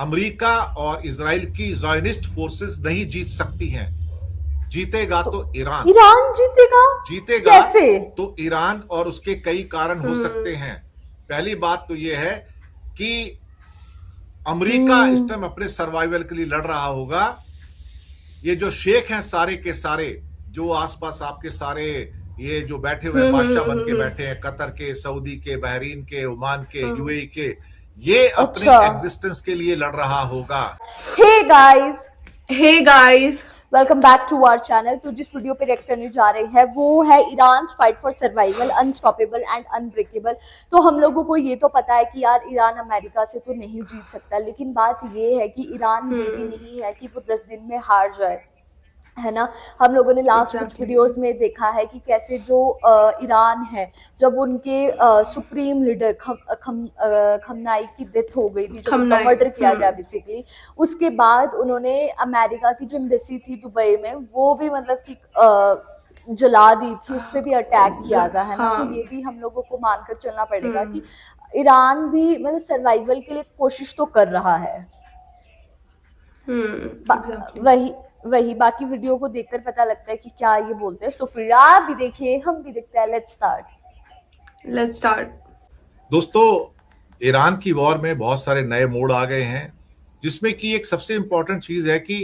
America और Israel की Zionist forces नहीं जीत सकती हैं। जीतेगा तो ईरान। ईरान जीतेगा? जीतेगा कैसे? तो ईरान, और उसके कई कारण हो सकते हैं। पहली बात तो यह है कि अमेरिका इस टाइम अपने सर्वाइवल के लिए लड़ रहा होगा। ये जो शेख हैं सारे के सारे, जो आसपास आपके सारे ये जो बैठे हुए हैं, बादशाह बन के बैठे हैं, कतर के, सऊदी के, बहरीन के, ओमान के, यूएई के, ये अपनी अच्छा। एग्जिस्टेंस के लिए लड़ रहा होगा। Hey guys, welcome back to our channel. तो जिस वीडियो पे रिएक्ट करने जा रहे हैं वो है Iran fight for survival unstoppable and unbreakable. तो हम लोगों को ये तो पता है कि यार ईरान अमेरिका से तो नहीं जीत सकता, लेकिन बात ये है कि ईरान ये भी नहीं है कि वो 10 दिन में हार जाए, है ना। हम लोगों ने लास्ट कुछ वीडियोस में देखा है कि कैसे जो ईरान है, जब उनके सुप्रीम लीडर खमनाई की डेथ हो गई थी, जब उनका मर्डर किया गया बेसिकली, उसके बाद उन्होंने अमेरिका की जो एम्बेसी थी दुबई में वो भी मतलब कि जला दी थी, उस पर भी अटैक किया था, है ना। तो ये भी हम लोगों को मानकर चलना पड़ेगा कि ईरान भी मतलब सर्वाइवल के लिए कोशिश तो कर रहा है। वही वही बाकी वीडियो को देखकर पता लगता है कि क्या ये बोलते हैं। सो फिर आप भी देखिए, हम भी देखते हैं। Let's start. दोस्तों, ईरान की वॉर में बहुत सारे नए मोड़ आ गए हैं, जिसमें कि एक सबसे इंपॉर्टेंट चीज है कि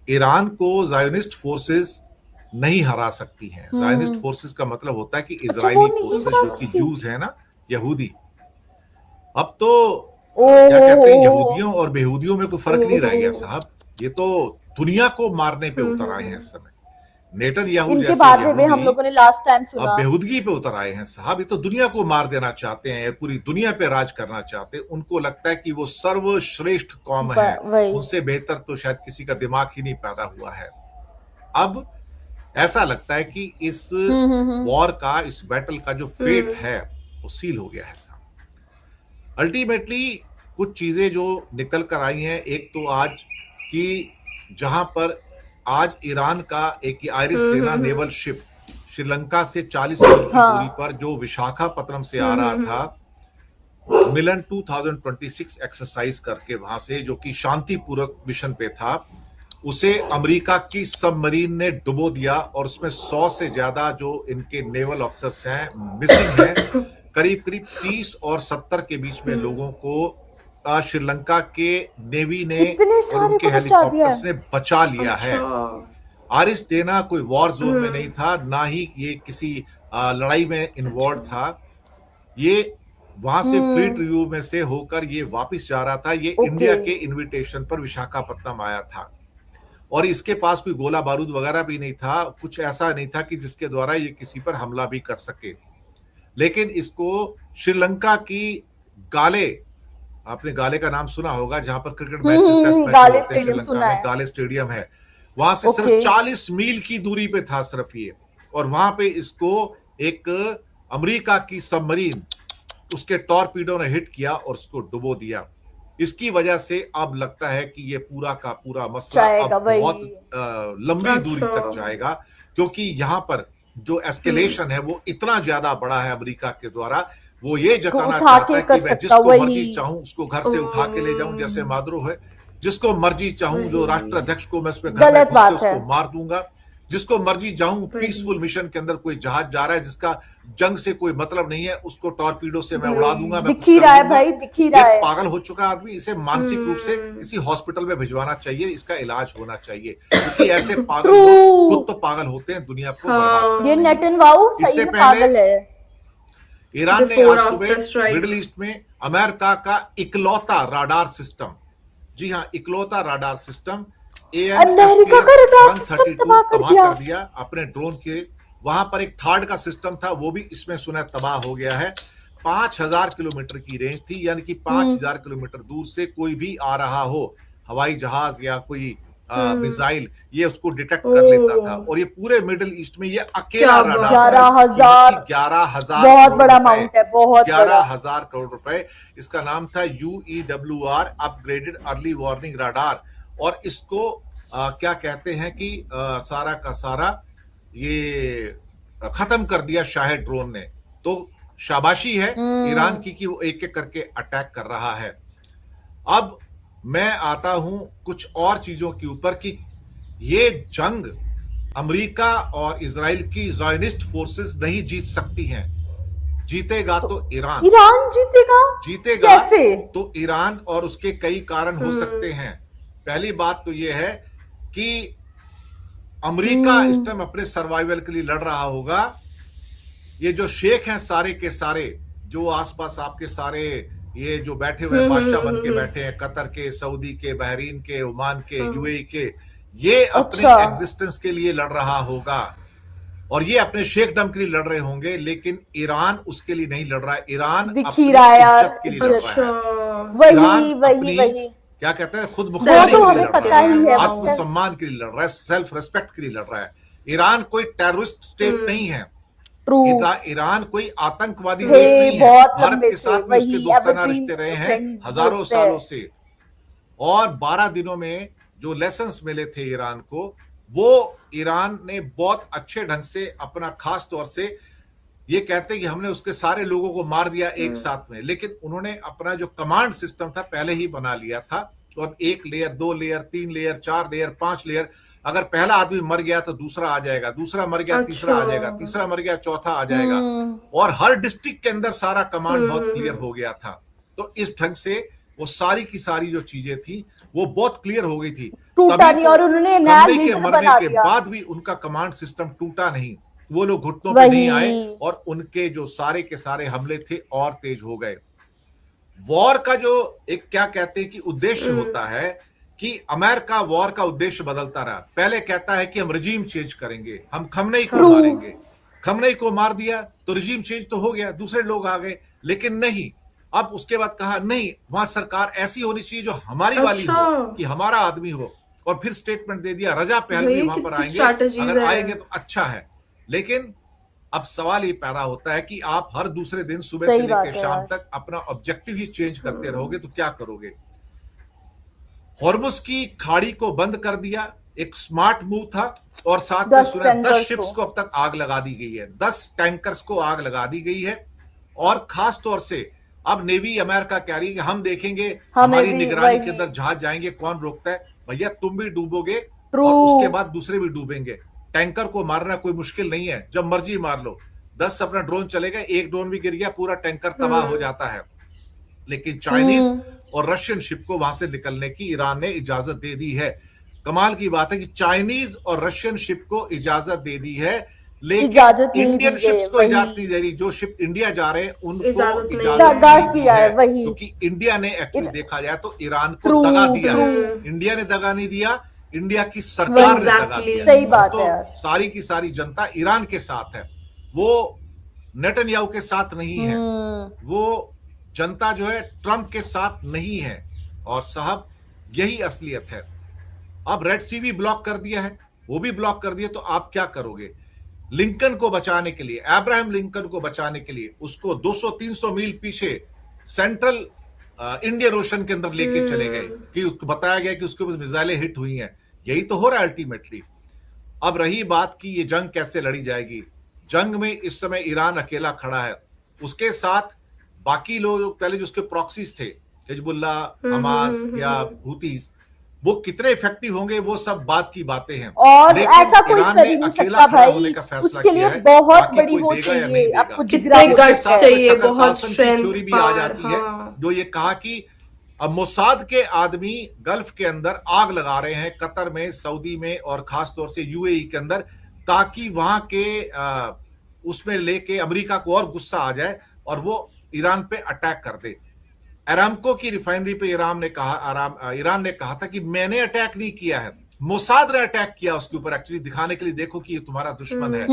ईरान को ज़ायोनिस्ट फोर्सेस नहीं हरा सकती हैं। ज़ायोनिस्ट फोर्सेस का मतलब होता है कि अच्छा, वो इजरायली नहीं फोर्सेस हरा जो कि सकती। जूस है ना, यहूदी। अब तो क्या कहते हैं, ओहो। यहूदियों और बेहूदियों में कोई फर्क नहीं रह गया साहब। ये तो दुनिया को मारने पे उतर आए हैं इस समय। नेतन्याहू इनके जैसे बारे में हम यहूदी लोगों ने लास्ट टाइम अब सुना। बेहूदगी पे उतर आए हैं साहब। ये तो दुनिया को मार देना चाहते हैं, पूरी दुनिया पे राज करना चाहते हैं। उनको लगता है कि वो सर्वश्रेष्ठ कौम है, वही। उनसे बेहतर तो शायद किसी का दिमाग ही नहीं पैदा हुआ है। अब ऐसा लगता है कि इस हम्म। वॉर का, इस बैटल का जो फेट है वो सील हो गया है साहब। अल्टीमेटली कुछ चीजें जो निकल कर आई हैं, एक तो आज कि जहां पर आज ईरान का एक आयरिस्तेना नेवल शिप श्रीलंका से 40 मील की दूरी पर जो विशाखापत्तनम से आ रहा था, मिलन 2026 एक्सरसाइज करके वहां से, जो कि शांतिपूर्वक मिशन पे था, उसे अमेरिका की सबमरीन ने डुबो दिया और उसमें 100 से ज्यादा जो इनके नेवल ऑफिसर्स हैं मिसिंग हैं। करीब करीब 30 और 70 के बीच में लोगों को श्रीलंका के नेवी ने इतने और सारे उनके को बचा दिया हेलीकॉप्टर्स है। ने बचा लिया है। आरिस देना कोई वॉर जोन में नहीं था, ना ही ये किसी लड़ाई में इन्वॉल्व था। ये वहां से फ्लीट रिव्यू में से होकर ये वापस जा रहा था। ये इंडिया के इनविटेशन पर विशाखापत्तनम आया था, और इसके पास कोई गोला बारूद वगैरह भी नहीं था। कुछ ऐसा नहीं था कि जिसके द्वारा ये किसी पर हमला भी कर सके। लेकिन इसको श्रीलंका की गाले, आपने गाले का नाम सुना होगा, जहां पर क्रिकेट मैचेस, टेस्ट मैचेस गाले होते हैं स्टेडियम श्रीलंका सुना में, है। गाले स्टेडियम है। वहां से सिर्फ 40 मील की दूरी पे था सिर्फ ये, और वहां पे इसको एक अमेरिका की सबमरीन, उसके टॉर्पीडो ने हिट किया और उसको डुबो दिया। इसकी वजह से अब लगता है कि ये पूरा का पूरा मसला अब बहुत लंबी दूरी तक जाएगा, क्योंकि यहां पर जो एस्केलेशन है वो इतना ज्यादा बड़ा है अमेरिका के द्वारा। वो ये जताना चाहता है कि मैं जिसको मर्जी चाहूं उसको घर से उठा के ले जाऊं, जैसे माद्रो है। जिसको मर्जी चाहूं, जो राष्ट्राध्यक्ष को मैं उसमें घर में घुस के उसको मार दूंगा। जिसको मर्जी जाऊं, पीसफुल मिशन के अंदर कोई जहाज जा रहा है जिसका जंग से कोई मतलब नहीं है, उसको टॉर्पीडो से मैं उड़ा दूंगा, मैं कुछ कर दूंगा। ये पागल हो चुका आदमी, इसे मानसिक रूप से किसी हॉस्पिटल में भिजवाना चाहिए, इसका इलाज होना चाहिए, क्योंकि ऐसे पागल लोग खुद तो पागल होते हैं, दुनिया को बर्बाद करते हैं। नेतन्याहू सही में पागल है। ईरान ने आज सुबह मिडिल ईस्ट में अमेरिका का इकलौता राडार सिस्टम, जी हाँ इकलौता राडार सिस्टम, अमेरिका का राडार सिस्टम तबाह कर दिया अपने ड्रोन के। वहां पर एक थर्ड का सिस्टम था, वो भी इसमें सुना तबाह हो गया है। 5000 किलोमीटर की रेंज थी, यानी कि 5000 किलोमीटर दूर से कोई भी आ रहा हो, हवाई जहाज या कोई मिसाइल, ये उसको डिटेक्ट कर लेता था। और ये पूरे मिडिल ईस्ट में ये अकेला राडार था। 11,000 बहुत बड़ा अमाउंट है, बहुत 11,000 करोड़ रुपए। इसका नाम था UEWR, upgraded early warning radar. और इसको क्या कहते हैं कि सारा का सारा ये खत्म कर दिया शाहे ड्रोन ने। तो शाबाशी है ईरान की कि वो एक एक करके अटैक कर रहा है। अब मैं आता हूं कुछ और चीजों के ऊपर कि ये जंग अमेरिका और इजराइल की ज़ायनिस्ट फोर्सेस नहीं जीत सकती हैं। जीतेगा तो तो ईरान ईरान जीतेगा? जीतेगा। कैसे? तो ईरान, और उसके कई कारण हो सकते हम्म। हैं। पहली बात तो यह है कि अमेरिका इस टाइम अपने सर्वाइवल के लिए लड़ रहा होगा। ये जो शेख हैं सारे के सारे, जो आसपास आपके सारे ये जो बैठे हुए हैं, बादशाह बन के बैठे हैं, कतर के, सऊदी के, बहरीन के, ओमान के, यूएई के, ये अपनी अच्छा। एग्जिस्टेंस के लिए लड़ रहा होगा और ये अपने शेखडम के लिए लड़ रहे होंगे। लेकिन ईरान उसके लिए नहीं लड़ रहा है। ईरान दिख अपनी ही रहा है यार, इज्जत के लिए लड़ रहा अच्छा। है। वही ईरान वही अपनी वही क्या कहते हैं, खुद वो मुख्तारी तो के लिए हमें लड़ रहा पता ही है। आत्मसम्मान के लिए लड़ रहा है, सेल्फ रेस्पेक्ट के लिए लड़ रहा है। ईरान कोई टेररिस्ट स्टेट नहीं है। ट्रू ईरान कोई आतंकवादी थे देश नहीं है। बहुत भारत लंबे के से, साथ भी उसके वही दोस्ताना एवरग्रीन रिश्ते रहे हैं फ्रेंड हजारों बोलते सालों हैं। से। और 12 दिनों में जो लेसन्स मिले थे ईरान को, वो ईरान ने बहुत अच्छे ढंग से अपना, खास तौर से ये कहते हैं कि हमने उसके सारे लोगों को मार दिया एक साथ में, लेकिन उन्होंने अपना जो कमांड सिस्टम था पहले ही बना लिया था। और 1 layer, 2 layer, 3 layer, 4 layer, 5 layer, अगर पहला आदमी मर गया तो दूसरा आ जाएगा, दूसरा मर गया तीसरा आ जाएगा, तीसरा मर गया चौथा आ जाएगा। और हर डिस्ट्रिक्ट के अंदर सारा कमांड बहुत क्लियर हो गया था। तो इस ढंग से वो सारी की सारी जो चीजें थी वो बहुत क्लियर हो गई थी। टूटा नहीं, और उन्होंने नया खमने के लीडर मरने बना के दिया। बाद भी उनका कमांड सिस्टम टूटा नहीं। वो लोग घुटनों पे नहीं आए वही और उनके जो सारे के सारे हमले थे और तेज हो गए। वॉर का जो एक क्या कहते हैं कि उद्देश्य होता है कि अमेरिका वॉर का उद्देश्य बदलता रहा। पहले कहता है कि हम रजीम चेंज करेंगे, हम खमनेई को True. मारेंगे। खमनेई को मार दिया तो रजीम चेंज तो हो गया, दूसरे लोग आ गए। लेकिन नहीं, अब उसके बाद कहा नहीं, वहां सरकार ऐसी होनी चाहिए जो हमारी वाली अच्छा। हो, कि हमारा आदमी हो। और फिर स्टेटमेंट दे दिया रजा पहलवी ये वहां पर कितनी आएंगे, strategies अगर है। आएंगे तो अच्छा है। लेकिन अब सवाल ये पैदा होता है कि आप हर दूसरे दिन सुबह सही से बात लेकर है शाम यार। तक अपना ऑब्जेक्टिव ही चेंज करते रहोगे तो क्या करोगे। हॉर्मुज की खाड़ी को बंद कर दिया, एक स्मार्ट मूव था। और साथ में 10 सुना 10 टैंकर्स शिप्स को। को अब तक आग लगा दी गई है, 10 टैंकर्स को आग लगा दी गई है। और खास तौर से अब नेवी अमेरिका कह रही है कि हम देखेंगे, हमें हमारी भी निगरानी के वही। अंदर जहाज जाएंगे, कौन रोकता है। भैया तुम भी डूबोगे True. और उसके बाद दूसरे भी डूबेंगे। टैंकर को मारना कोई मुश्किल नहीं है, जब मर्जी मार लो। 10 अपना ड्रोन चलेगा, एक ड्रोन भी गिर गया पूरा टैंकर तबाह हो जाता है। लेकिन चाइनीज और रशियन शिप को वहां से निकलने की ईरान ने इजाजत दे दी है। कमाल की बात है कि चाइनीज और रशियन शिप को इजाजत दे दी है, लेकिन इजाजत नहीं इंडियन दी शिप्स गई, को वही। इजाजत नहीं दे रही। जो शिप इंडिया जा रहे हैं उनको इजाजत नहीं इजाजत है। दगा नहीं दी किया है, है, वही। क्योंकि इंडिया ने एक्चुअली देखा जाए तो ईरान को True, दगा दिया है। true. इंडिया ने दगा नहीं दिया, इंडिया की सरकार ने दगा Exactly. दिया। सही बात तो है यार। सारी की सारी जनता ईरान के साथ है, वो नेतन्याहू के साथ नहीं है। वो जनता जो है ट्रंप के साथ नहीं है। और साहब यही असलियत है। अब रेड सी भी ब्लॉक कर दिया है, वो भी ब्लॉक कर दिया, तो आप क्या करोगे। लिंकन को बचाने के लिए, अब्राहम लिंकन को बचाने के लिए उसको 200-300 मील पीछे सेंट्रल इंडियन ओशन के अंदर लेके चले गए कि बताया गया कि उसके ऊपर मिसाइलें हिट हुई हैं। यही तो हो रहा है अल्टीमेटली। अब रही बात कि ये जंग कैसे लड़ी जाएगी। जंग में इस समय ईरान अकेला खड़ा है, उसके साथ बाकी लोग पहले जो उसके प्रॉक्सीज थे, हिजबुल्लाह, हमास या हुतीस, वो कितने इफेक्टिव होंगे वो सब बात की बातें हैं। और लेकिन ऐसा कोई ईरान कर ने ही नहीं अकेला सकता खड़ा होने भाई, का फैसला उसके लिए किया है, बहुत बाकी बड़ी कोई वो देगा या नहीं चाहिए, देगा। आपको कितने जिगरा guts बोलते हैं। चाहिए, टकर बहुत कार्लसन की strength, थ्योरी भी आ power, जाती है, हाँ। जो ये कहा कि अब मोसाद के आदमी गल्फ के अंदर आग लगा रहे हैं, कतर में, सऊदी में और खास तौर से यूएई के अंदर, ताकि वहां के उसमें लेके अमेरिका को और गुस्सा आ जाए और वो ईरान पे अटैक कर दे। अरामको की रिफाइनरी पे ईरान ने कहा था कि मैंने अटैक नहीं किया है, मोसाद ने अटैक किया उसके ऊपर, एक्चुअली दिखाने के लिए देखो कि ये तुम्हारा दुश्मन है।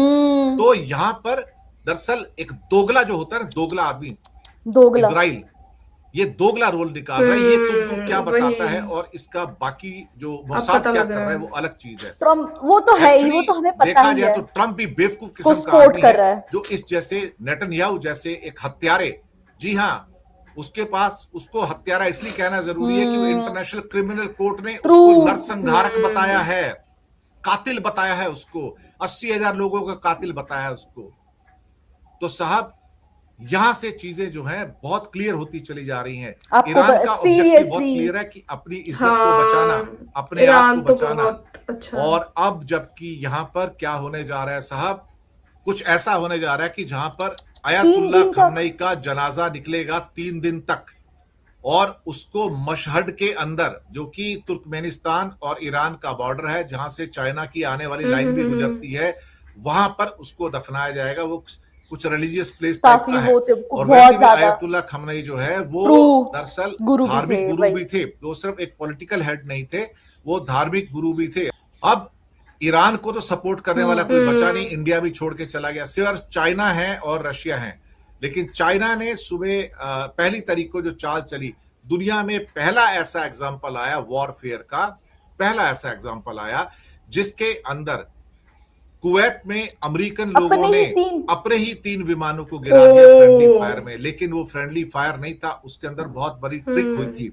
तो यहां पर दरअसल एक दोगला जो होता है ना, दोगला आदमी, दोगला इजराइल, ये दोगला रोल निकाल रहा है। ये तुमको क्या बताता वही। है और इसका बाकी जो अब मोसाद पता क्या लग कर रहा रहा है है। वो अलग चीज है। ट्रम्प, वो तो है ही, वो तो हमें पता देखा ही जाए है तो ट्रंप भी बेवकूफ को किस्म का सपोर्ट आदमी कर रहा है। जो इस जैसे नेतन्याहू जैसे एक हत्यारे, जी हाँ, उसके पास, उसको हत्यारा इसलिए कहना जरूरी है कि वो इंटरनेशनल क्रिमिनल कोर्ट ने उसको नरसंहारक बताया है, कातिल बताया है उसको, 80,000 लोगों का कातिल बताया है उसको। तो साहब यहां से चीजें जो हैं बहुत क्लियर होती चली जा रही हैं। आपको ईरान का ऑब्जेक्टिव बहुत सीरियसली क्लियर है कि अपनी इज्जत को बचाना, हाँ, अपने आप को ईरान तो बचाना। बहुत अच्छा। और अब जबकि यहां पर क्या होने जा रहा है साहब, कुछ ऐसा होने जा रहा है कि जहां पर 3 आयतुल्लाह दिन तक खमनई का जनाजा निकलेगा 3 दिन तक, और उसको मशहद के अंदर, जो कि तुर्कमेनिस्तान और ईरान का बॉर्डर है, जहां से चाइना की आने वाली लाइन भी गुजरती है, वहां पर उसको दफनाया जाएगा। वो कुछ रिलीजियस प्लेस टाइप काफी का है। वो थे, और बहुत वैसे भी ज्यादा आयतुल्लाह खमनई जो है वो ट्रू दरअसल गुरु भी थे, धार्मिक गुरु वही भी थे। वो सिर्फ एक पॉलिटिकल हेड नहीं थे, वो धार्मिक गुरु भी थे। अब ईरान को तो सपोर्ट करने वाला कोई बचा नहीं, इंडिया भी छोड़ के चला गया, सिर्फ चाइना है और रशिया है। लेकिन चाइना ने सुबह पहली तारीख को जो चाल चली, दुनिया में पहला ऐसा एग्जाम्पल आया वॉरफेयर का, पहला ऐसा एग्जाम्पल आया जिसके अंदर कुवैत में अमेरिकन लोगों अपने ने ही 3 अपने ही 3 विमानों को गिरा दिया फ्रेंडली फायर में। लेकिन वो फ्रेंडली फायर नहीं था, उसके अंदर बहुत बड़ी ट्रिक हुई थी।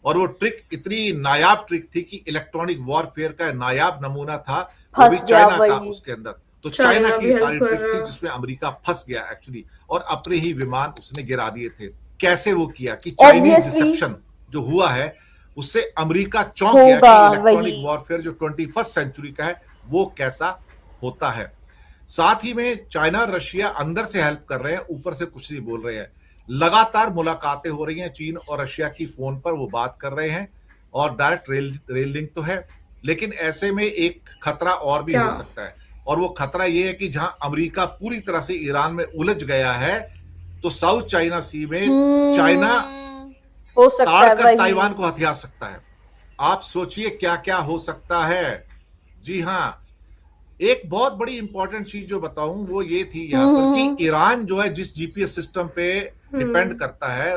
और वो ट्रिक इतनी नायाब ट्रिक थी कि इलेक्ट्रॉनिक वॉरफेयर का नायाब नमूना था, वो भी फंस गया चाइना का वही। उसके अंदर। तो चाइना चाइना की भी सारी हेल्प कर ट्रिक रहा थी है। जिसमें अमेरिका फंस गया एक्चुअली, और अपने ही विमान उसने गिरा दिए थे। कैसे वो किया कि चाइनीज ऑब्वियसली डिसेप्शन जो हुआ है उससे अमेरिका चौंक गया होगा कि इलेक्ट्रॉनिक वही। वॉरफेयर जो 21st सेंचुरी का है वो कैसा होता है। साथ ही में चाइना रशिया अंदर से हेल्प कर रहे हैं, ऊपर से कुछ नहीं बोल रहे हैं। लगातार मुलाकातें हो रही हैं चीन और रशिया की, फोन पर वो बात कर रहे हैं, और डायरेक्ट रेल लिंक तो है। लेकिन ऐसे में एक खतरा और भी क्या? हो सकता है, और वो खतरा ये है कि जहां अमेरिका पूरी तरह से ईरान में उलझ गया है, तो साउथ चाइना सी में चाइना हो सकता है ताड़कर वही। ताइवान को हथिया सकता है। आप सोचिए क्या क्या हो सकता है। जी हाँ, एक बहुत बड़ी इंपॉर्टेंट चीज जो बताऊं वो ये थी यहाँ पर कि ईरान जो है जिस जीपीएस सिस्टम पे डिपेंड करता है,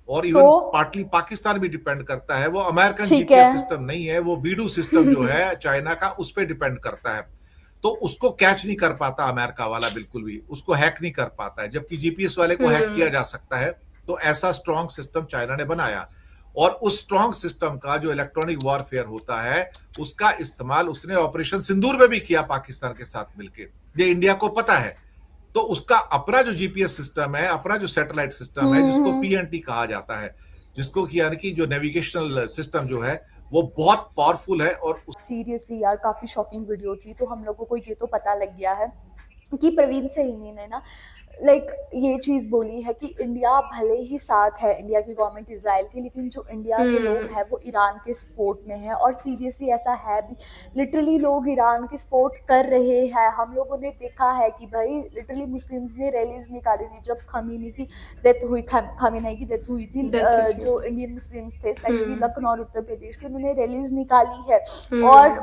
और इवन तो पार्टली पाकिस्तान भी डिपेंड करता है, वो अमेरिकन ठीक जीपीएस है। सिस्टम नहीं है, वो बीडू सिस्टम जो है चाइना का उस पे डिपेंड करता है। तो उसको कैच नहीं कर पाता अमेरिका वाला, बिल्कुल भी उसको हैक नहीं कर पाता है, जबकि जीपीएस वाले को हैक किया जा सकता है। तो ऐसा स्ट्रॉन्ग सिस्टम चाइना ने बनाया, और उस स्ट्रॉन्ग सिस्टम का जो इलेक्ट्रॉनिक वॉरफेयर होता है उसका इस्तेमाल उसने ऑपरेशन सिंदूर में भी किया पाकिस्तान के साथ मिलकर, ये इंडिया को पता है। तो उसका अपना जो जीपीएस सिस्टम है, अपना जो सैटेलाइट सिस्टम है, जिसको पीएनटी कहा जाता है, जिसको कि यानी कि जो नेविगेशनल सिस्टम जो है वो बहुत पावरफुल है। और सीरियसली यार काफी शॉकिंग वीडियो थी। तो हम लोगों को ये तो पता लग गया है कि प्रवीण सैनी ने ना ये चीज बोली है कि इंडिया भले ही साथ है, इंडिया की गवर्नमेंट इजराइल की, लेकिन जो इंडिया के लोग हैं वो ईरान के सपोर्ट में है। और सीरियसली ऐसा है भी, लिटरली लोग ईरान की सपोर्ट कर रहे हैं। हम लोगों ने देखा है कि भाई लिटरली मुस्लिम्स ने रैलीज निकाली थी जब खामेनी की डेथ हुई, खामेनी की डेथ हुई थी। जो इंडियन मुस्लिम्स थे स्पेशली लखनऊ और उत्तर प्रदेश के, उन्होंने रैलीज निकाली है। और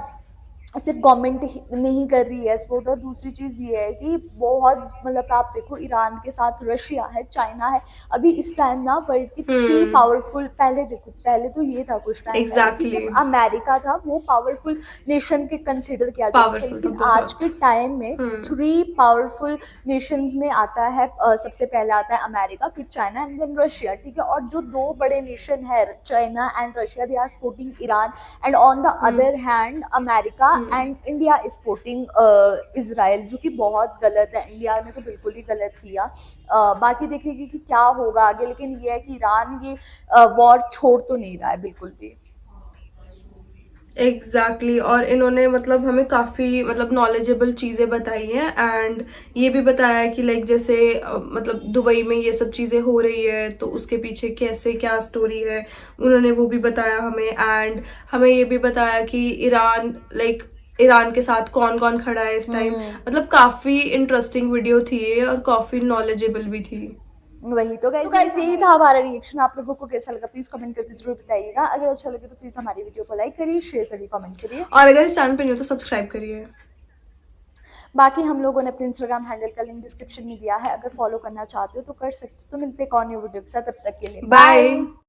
सिर्फ गवर्नमेंट नहीं कर रही है सपोर्ट। और दूसरी चीज़ ये है कि बहुत मतलब आप देखो ईरान के साथ रशिया है, चाइना है। अभी इस टाइम ना वर्ल्ड की 3 पावरफुल, पहले देखो पहले तो ये था कुछ टाइम Exactly. सिर्फ अमेरिका था वो पावरफुल नेशन के कंसिडर किया जाता था, लेकिन आज के टाइम में 3 पावरफुल नेशंस में आता है। सबसे पहले आता है अमेरिका, फिर चाइना एंड देन रशिया, ठीक है। और जो 2 बड़े नेशन है China and Russia, they are supporting Iran, and on the other hand America and India is supporting Israel, जो कि बहुत गलत है। इंडिया ने तो बिल्कुल ही गलत किया। बाकी देखेंगे कि क्या होगा आगे, लेकिन ये है कि ईरान ये वॉर छोड़ तो नहीं रहा है बिल्कुल भी। एग्जैक्टली और इन्होंने मतलब हमें काफ़ी मतलब नॉलेजेबल चीज़ें बताई हैं। एंड ये भी बताया है कि लाइक जैसे मतलब दुबई में ये सब चीज़ें हो रही है तो उसके पीछे कैसे क्या स्टोरी है, उन्होंने वो भी बताया हमें। एंड हमें ये भी बताया कि ईरान के साथ कौन कौन खड़ा है इस टाइम। मतलब काफ़ी इंटरेस्टिंग वीडियो थी ये और काफ़ी नॉलेजेबल भी थी। वही तो गाइस यही था हमारा रिएक्शन। आप लोगों को कैसा लगा प्लीज कमेंट करके जरूर बताइएगा। अगर अच्छा लगे तो प्लीज हमारी वीडियो को लाइक करिए, शेयर करिए, कमेंट करिए, और अगर इस चैनल पे नहीं हो तो सब्सक्राइब करिए। बाकी हम लोगों ने अपने इंस्टाग्राम हैंडल का लिंक डिस्क्रिप्शन में दिया है, अगर फॉलो करना चाहते हो तो कर सकते हो। तो मिलते हैं एक और न्यू वीडियो के साथ, तब तक के लिए बाय।